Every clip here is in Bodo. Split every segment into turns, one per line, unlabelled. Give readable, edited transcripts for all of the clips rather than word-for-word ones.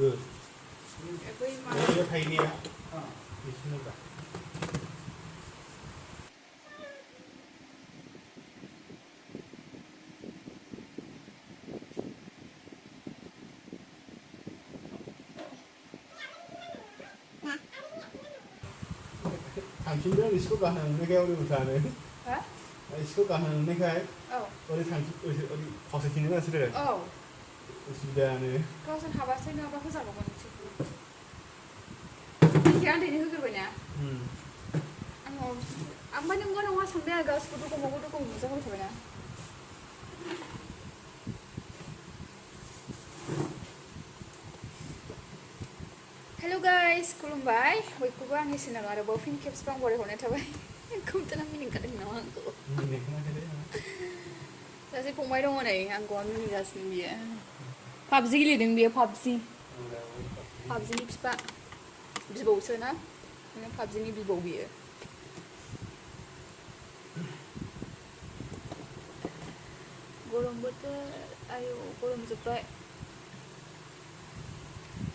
बै मा
बे थाइनैया बिसोरनोबा थांफिनदो इसखौ गानहोनायखाय ओरै उल्थानो
हा
इसखौ गानहोनायखाय
औ
ओरै ओरै फावसायफिनो नोंसोरो
औ
उसुबिदायानो
गावसोर हाबासो नङाबा होजागौमोन बिसोरखौ आं दिनै होग्रोबायना आङो ओमफ्राय नंगौ नङा सानबाय आं गासिबो दखम नुजाहोबाय थाबायना हेल' गाइस खुलुमबाय बयखौबो आंनि चेनेलाव आरोबाव फिन खेबसेबां बरायहरनाय थाबाय कम्पिउटारा मिनिखादों नामा आंखौ सासे फंबाय दङ नै आंखौ मिनिगासिनो बियो पाबजि गेलेदों बियो पाबजिनि बिफा बिबौसो ना पाबजिनि बिबौ बियो गरम बोथोर आयौ गरम जोब्बाय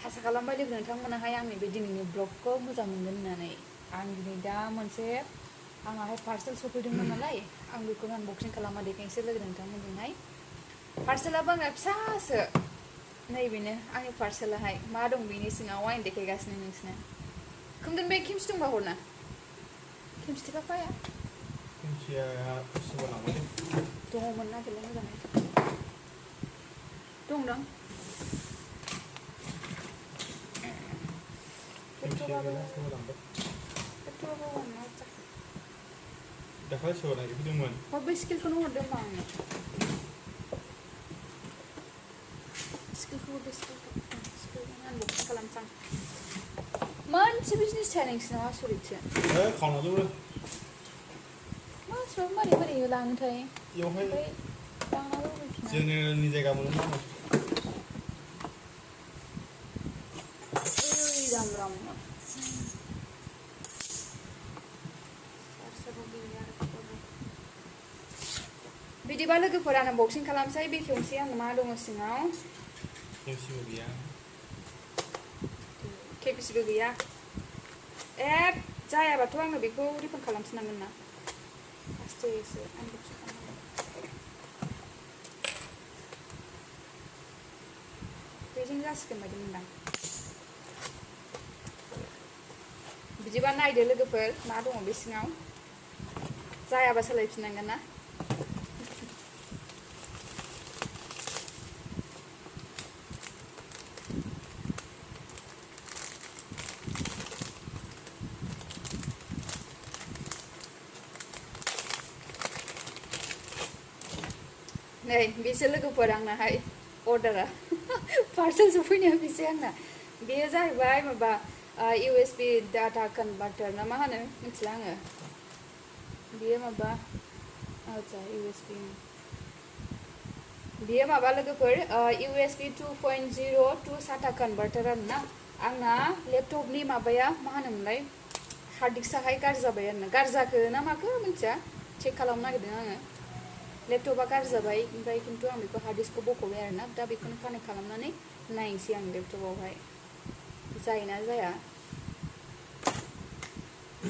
आसा खालामबाय लोगो नोंथांमोनाहाय आंनि बे दिनैनि ब्लगखौ मोजां मोनगोन होननानै आं दिनै दा मोनसे आंहाय पार्सेल सफैदोंमोन नालाय आं बेखौनो आनबक्सिं खालामना देखायनोसै लोगो नोंथांमोनजोंहाय पार्सेलाबो आंना फिसासो नैबेनो आंनि पार्सेलाहाय मा दं बेनि सिङाव आं देखायगासिनो नोंसिनो खोमदोन बे खेमसि दंबा हरना खेमसि थिखाफाया
खेमसिया सोरबा लांबायलै
दङमोन नागिरलाय मोजाङै दंदां
खेमसिया गैला सोरबा लांबाय दाखालि सोरबा नागिरफैदोंमोन
बै स्केलखौनो हरदों होनबा आंनो स्केलखौ आनबक्सिं खालामसै आं मोनसेबो जिनिस थाया नोंसिनाव आसरितसो
खावनाजोबो
मानसिफ्राबो मारै लाङोथाय
बेयावहाय
ओमफ्राय लांनाबो होफैफिना
जेनेरेलनि जायगा मोनो ना
ओइ राम बिदिबा लोगोफोर आनबक्सिं खालामसै बेखेवनोसै आं मा दङ सिङाव
खेमसिबो गैया
केबिसिबो गैया जायाबाथ' आङो बेखौ रिफान्ड खालामफिननांगोन ना आस्टेसो आनबक्सिं खालामनांगोन बेजों जासिगोन बायदि मोनदां बिदिबा नायदो लोगोफोर मा दङ बे सिङाव जायाबा सोलायफिननांगोन ना नै बेसो लोगोफोर आंनाहाय अर्डारा पार्सेल सफैनाया बेसो आंना बेयो जाहैबाय माबा USB डाटा कनभार्टार ना मा होनो मिथिला आङो बेयो माबा आच्छा USB बेयो माबा लोगोफोर USB 2.0 टु SATA कनभार्टार आरोना आंना लेपटपनि माबाया मा होनोमोनलाय हार्ड डिस्कआहाय गाज्रि जाबाय आरोना गाज्रि जाखो ना माखो मिथिया चेक खालामनो नागिरदों आङो लेपटपा गाज्रि जाबाय ओमफ्राय खिन्थु आं बेखौ हार्ड डिस्कखौ बख'बाय आरोना दा बेखौनो कानेक्ट खालामनानै नायनोसै आं लेपटपआवहाय जायोना जाया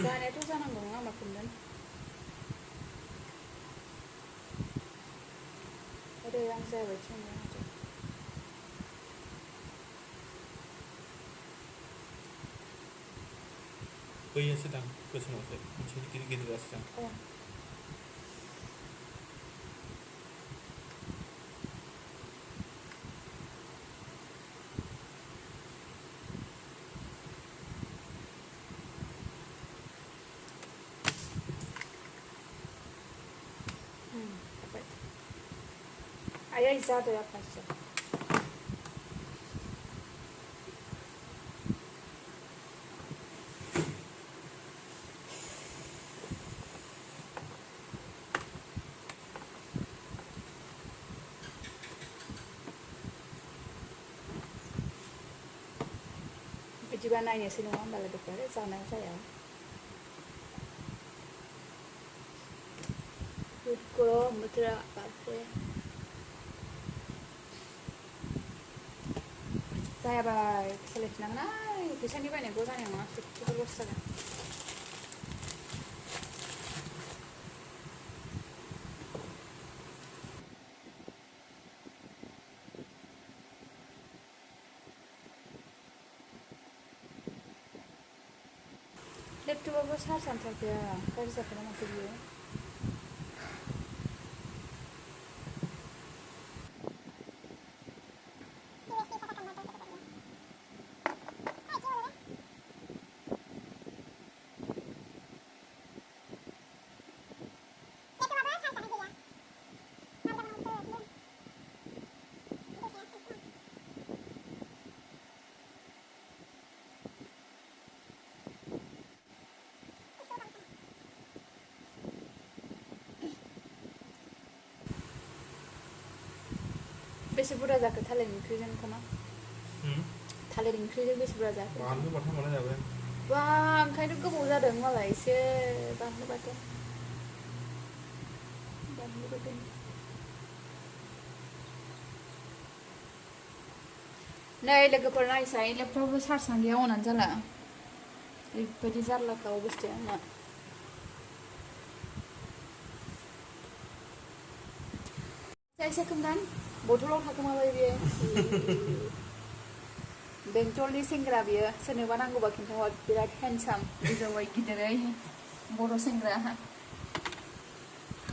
जानायाथ' जानांगौ नङा मा खोमदोन आरो आं जायाबायदि मोनबाय माथो
बैयासो दां गोसोमावसो मोनसे गिदिरासो दां
आयै जादों आखासो बिदिबा नायनोसै नङा होमबा लोगोफोर जाना जाया गरम बोथोरा बापरे जायाबाय सोलायफिननांगोन फैसानि बायनायखौ जानाय नङा जेबो लस जागोन लेपटपाबो चार्जआनो थाखाया गाज्रि जाखोना माखो बियो बेसे बुरजा जाखो थालिर ओंख्रिजों ओंखामा थालिर ओंख्रिजों बेसे बुरजा जाखो
बानलु बाथोन बानाय जाबाय
बा ओंखायनो गोबाव जादों मालाय एसे बानलु बाथोन नै लोगोफोर नायसाय लेपटपाबो चार्जआनो गैया अनानो जाला ओरैबायदि जारलाखा अबस्थाया आंना एसे खोमदान बथलाव थाखोमाबाय बियो बेंटलनि सेंग्रा बियो सोरनोबा नांगौबा खिन्थाहर बिराद हेन्डसाम गोजौयै गिदिरै बर' सेंग्रा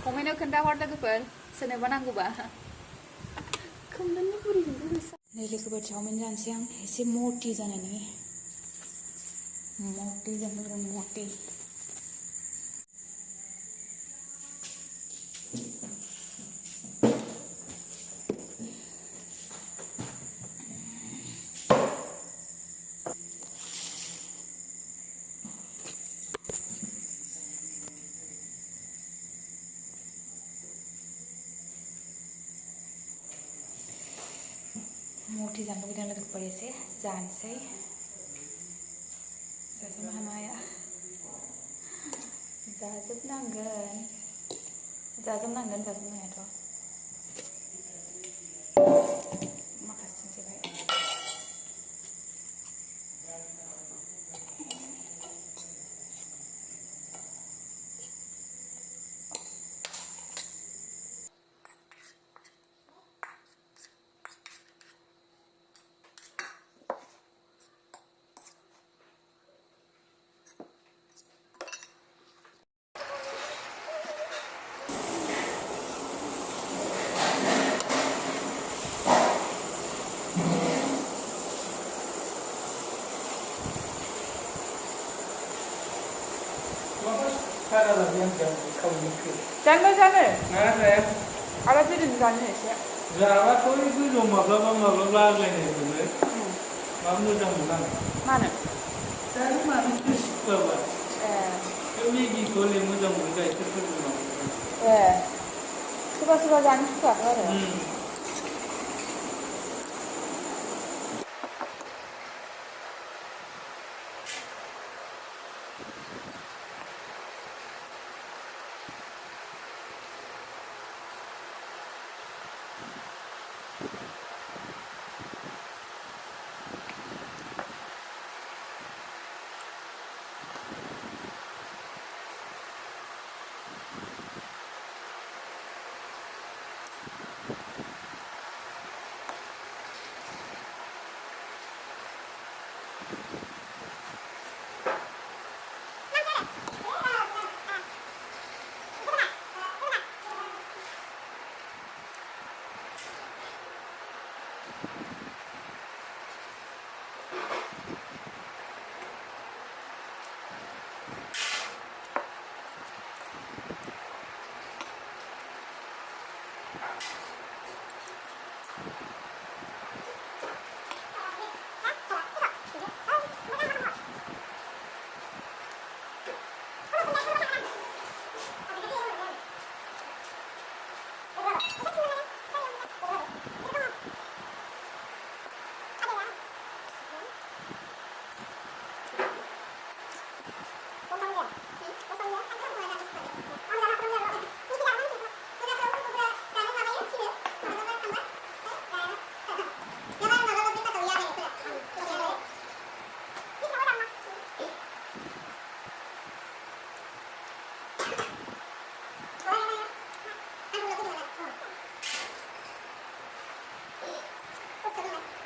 कमेन्टआव खोन्थाहर लोगोफोर सोरनोबा नांगौबा खोमदाननि बुरिजोंबो होसा नै लोगोफोर चावमिन जानोसै आं एसे मटि जानायनि मटि जानो मटि मटि जानो लुगैदों लोगोफोर एसे जानोसै जाजोबनो हाया जाजोबनांगोन जाजोबनो हायाथ' माखासे जोबाय जानो आरो बिदिनो जानो एसे
जाबाथ' गोजौ माब्लाबा माब्लाबा आग्लायनाय मोनो मा मोजां मोना
मानो
जानो मानो गोसोबाबा बे मेगिखौ हले मोजां मोनो गाइखेरफोरजों
सोरबा सोरबा जानो सुखुवाथ' आरो
सोलोंनाय